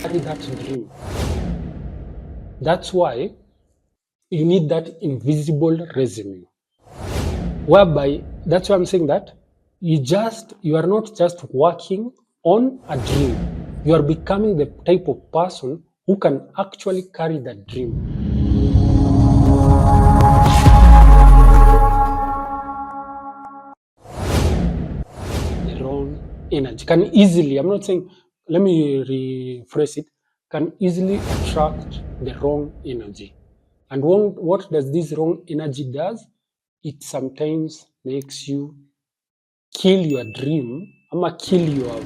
Carry that dream. That's why you need that invisible resume. Whereby, that's why I'm saying that you are not just working on a dream. You are becoming the type of person who can actually carry that dream. The wrong energy can easily, I'm not saying, let me rephrase it, can easily attract the wrong energy. And what does this wrong energy does? It sometimes makes you kill your dream, kill your